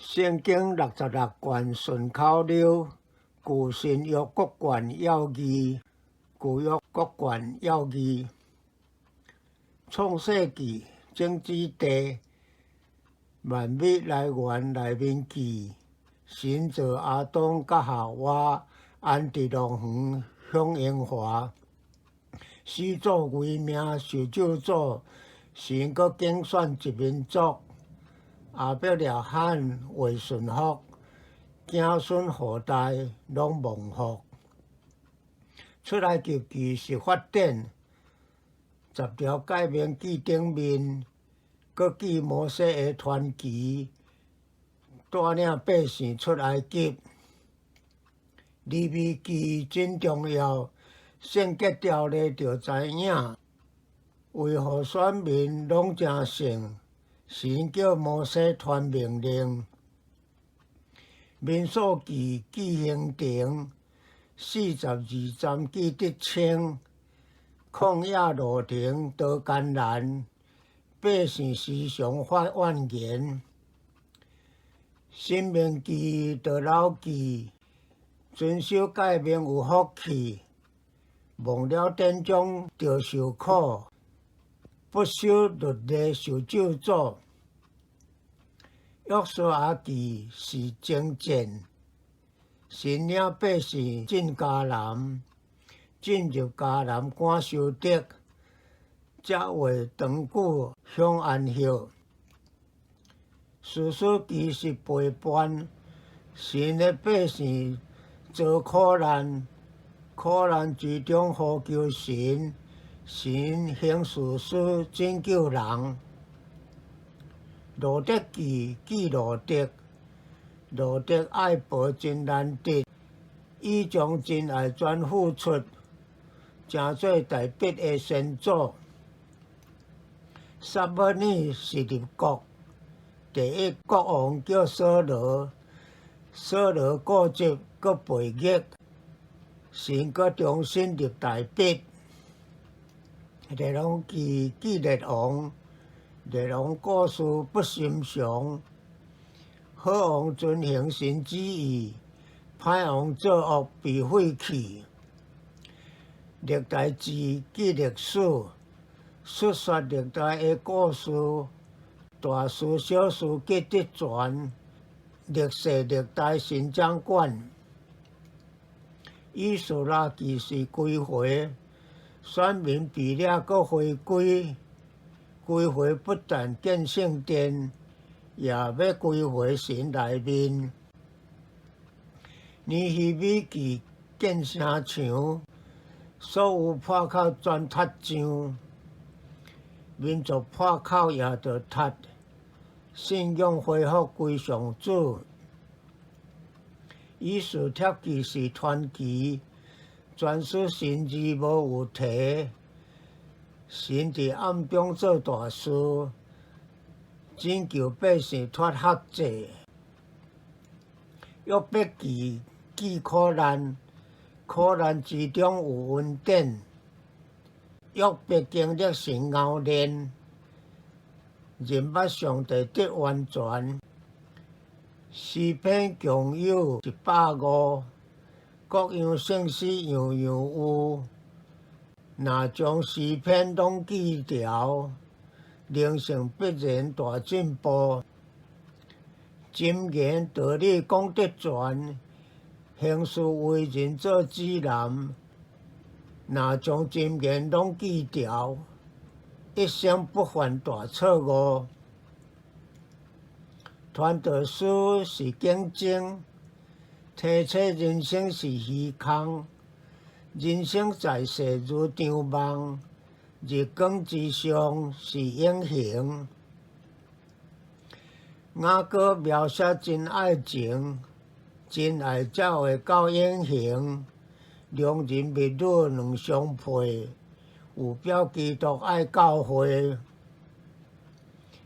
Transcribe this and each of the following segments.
圣经66卷顺口溜，旧新约各卷要义，旧约各卷要义。创世纪种子地，万物来源内面记。神造亚当甲夏娃，安伫乐园享荣华。始祖为名受咒诅，神阁竞选一民族。亚伯拉罕未顺服，子孙后代拢蒙福。出埃及记是法典，10条诫命记顶面，搁记摩西的传奇，带领百姓出埃及。利未记真重要，圣洁条例着知影，为互选民拢正信。神叫摩西传命令，民数记记行程，42章记得清，旷野路程多艰难，百姓时常发怨言。申命记着牢记，遵守诫命有福气，忘了典章着受苦。不守律例受咒诅。约书亚记是征战，神领百姓进迦南，进入迦南赶修德，才会长久享安息。士师记是陪伴，神的百姓遭苦难，苦难之中呼求神。神行事事拯救人，路得记记路得，路得爱报真难得，伊将真爱全付出，成做大笔的先祖。撒母耳是立国，第一国王叫扫罗，扫罗固执搁背逆，神搁重新立大笔。列王记记列王，列王故事不寻常。好王遵行神旨意，歹王作恶被废弃。历代志记历史，述说历代的故事，大事小事记得全。历世历代神掌管。以斯拉记是归回。选民被掠，搁回归。归回不但建圣殿，也要归回神内面。尼希米记建城墙，所有破口全塌上。民族破口也着塌，信仰恢复归上主。以斯帖记是传奇。全书神字无有题，神伫暗中做大事，拯救百姓脱辖制。约伯记记苦难，苦难之中有恩典。约伯经历神熬炼，认捌上帝得完全。诗篇共有150。各样圣诗样样有，若将诗篇拢记条，灵性必然大进步。箴言道理讲得全，行事为人做指南。若将箴言拢记条，一生不犯大错误。传道书是竞争。提测人生是虚空，人生在世如场梦，日光之上是永恒。雅歌描写真爱情，真爱才会到永恒。良人蜜女两相配，有表基督爱教会。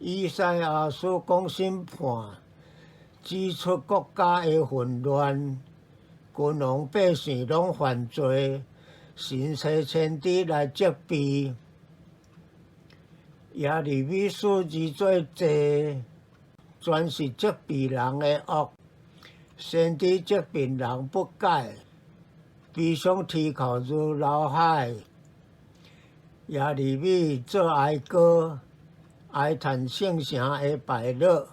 以赛亚书讲审判。指出国家的混乱，君王百姓拢犯罪，神差先知来责备。耶利米书字做济，全是责备人的恶。先知责备人不改，悲伤啼哭如老海。耶利米做哀歌，哀叹圣城的败落，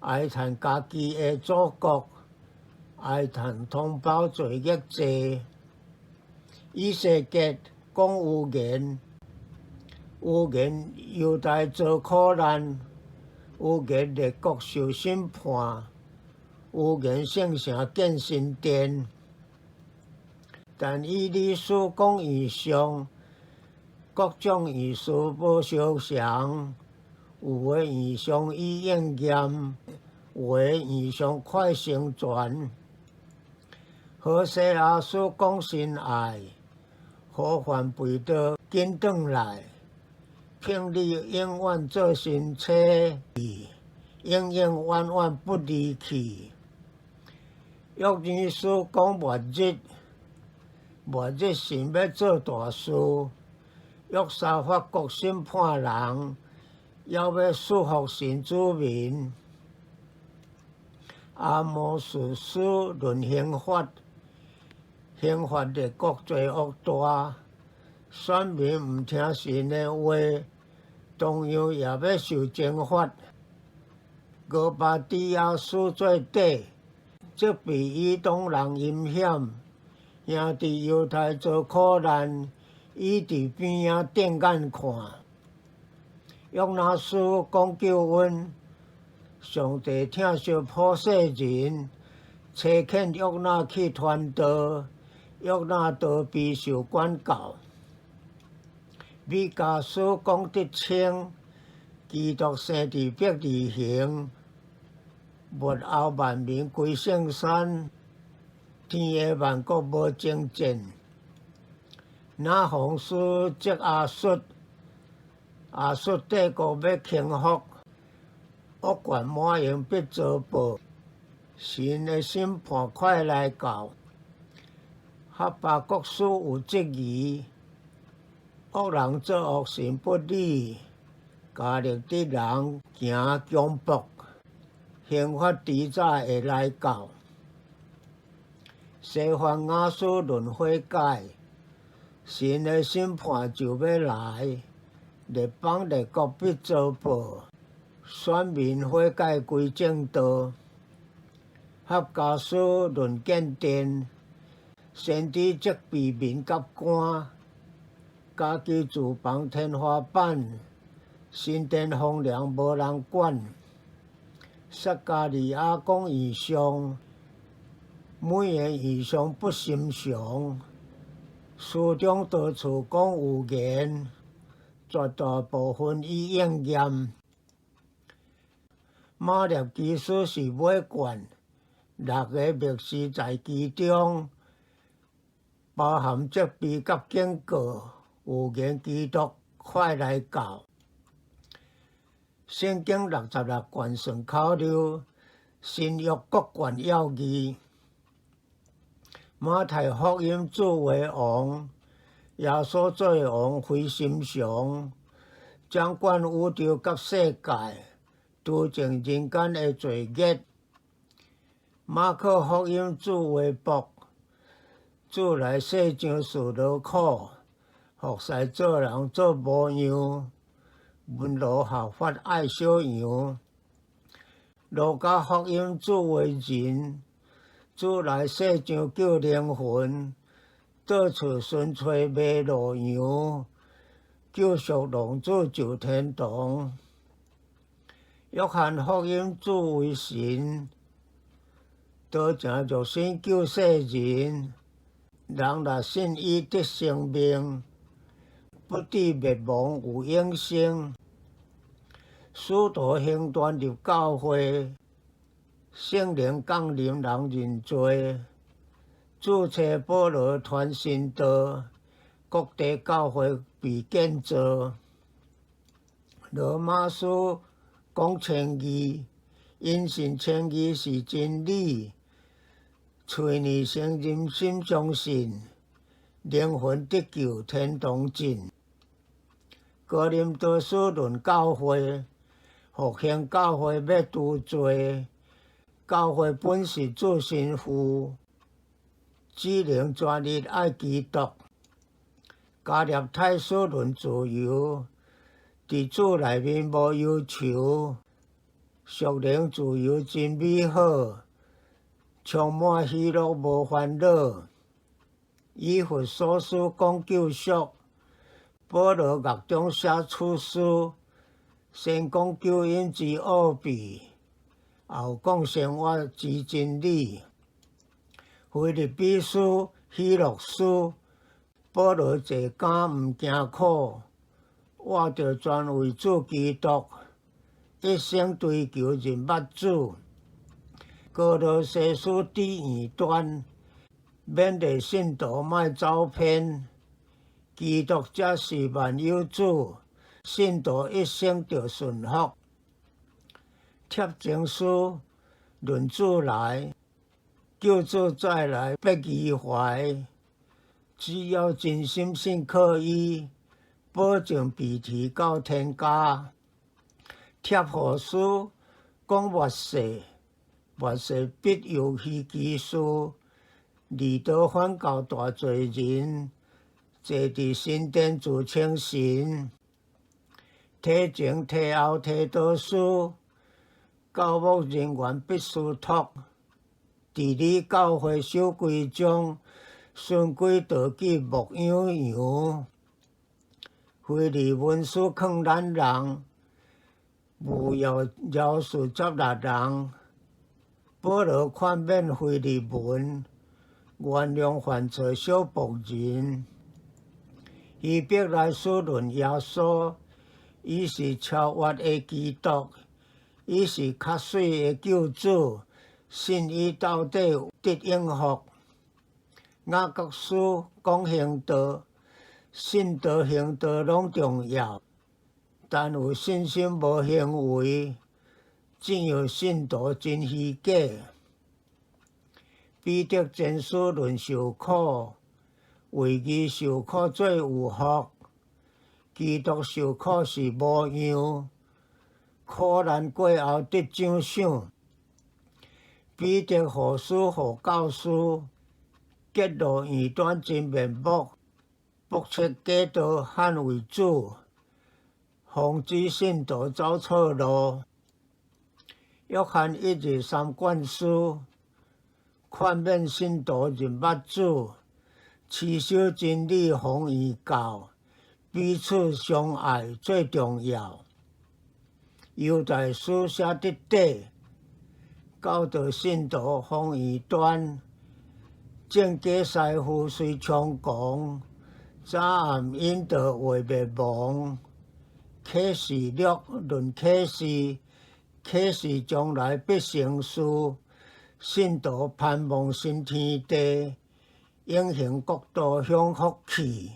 哀叹家己的祖国，哀叹同胞罪孽多。以西结讲有言，有言犹大遭苦难，有言列国受审判，有言圣城建新殿。但以理事讲异象，各种异事无相常。有的异象已应验，有的异象快成全。何西阿所讲心爱，何患背道紧转来？聘你永远做新妻，永永远远不离去。约珥书讲末日，末日是要做大事。约沙法国审判人，也要束缚神子民。阿摩司书论刑法，刑法列国罪恶大，选民毋听神的话，同样也要受惩罚。俄巴底亚书做底，责备以东人阴险，兄弟犹太遭苦难，伊伫边仔瞪眼看。约拿书讲救恩，上帝疼惜普世人，差遣约拿去传道，约拿逃避受管教。米迦书讲得清，基督生伫伯利恒，末后万民归圣山，天下万国无争战。那鸿书责亚述，亚述帝国要倾覆，恶贯满盈必遭报，神的审判快来到。哈巴谷书有质疑，恶人做恶神不理，加勒底人行强暴，刑罚迟早会来到。西番雅书论悔改，神的审判就要来，列邦列国必遭报，选民悔改归正道。合家书论建殿，先知责备民甲官，家己住房天花板，神殿风凉无人管。撒加利亚讲异象，每个异象不寻常。书中多处讲有言，绝大部分已应验。马列基书是尾卷，6个密示在其中，包含责备甲警告，有言基督快来到。圣经66卷顺口溜，新约各卷要义。马太福音主为王，耶稣做王非寻常，掌管宇宙甲世界，除净人间的罪孽。马可福音主为僕，主来世上受劳苦，服侍做人做模样，温柔效法爱小羊。路加福音主为人，主来世上救灵魂，到处寻找迷路羊，救赎浪子就天堂。约翰福音主为神，道成肉身救世人，人若信伊得生命，不至灭亡有永生。使徒行传入教会，圣灵降临人认罪，主差保罗传神道，各地教会被建造。罗马书讲称义，因信称义是真理，嘴里承认心相信，灵魂得救天堂进。哥林多书论教会，复兴教会要拄罪，教会本是主心父，只能全日爱基督。加入太师论自由，伫主内面无忧愁，属灵自由真美好，充满喜乐无烦恼。以佛所示讲救赎，保罗乐中写出书，先讲救恩之奥秘，后讲生活之真理。腓立比书、希洛书，保罗坐监毋惊苦，活着专为主基督，一生追求认捌主。哥罗西书第二段，勉励信徒莫走偏，基督才是万有主，信徒一生着顺服。贴经书论主来，救主再来不疑怀。只要真心信靠伊，保证被提到天家。贴后书讲末世，末世必有虚基书，离道反教大多人，坐伫神殿自称神。体前体后体导书，教牧人员必须托，治理教会守规章。循规蹈矩牧羊羊，非利文书坑咱人，务要饶恕接纳人。保罗宽免非利文，原谅犯错小仆人。希伯来书论耶稣，伊是超越的基督，伊是较水的救主，信伊到底得永福。雅各书讲行道，信道行道拢重要，但有信心无行为，怎样信徒真虚假。彼得前书论受苦，为义受苦最有福，基督受苦是无样，苦难过后得奖赏。彼得后书互教师，揭露异端真面目，驳斥假道，捍卫主，防止信徒走错路。约翰1:3灌输，劝勉信徒认捌主，持守真理，防异教，彼此相爱最重要。犹大书写得底，教导信徒防异端。正假师傅虽猖狂，早暗引导话灭亡。启示录论启示，启示将来必成事。信徒盼望新天地，永恒国度享福气。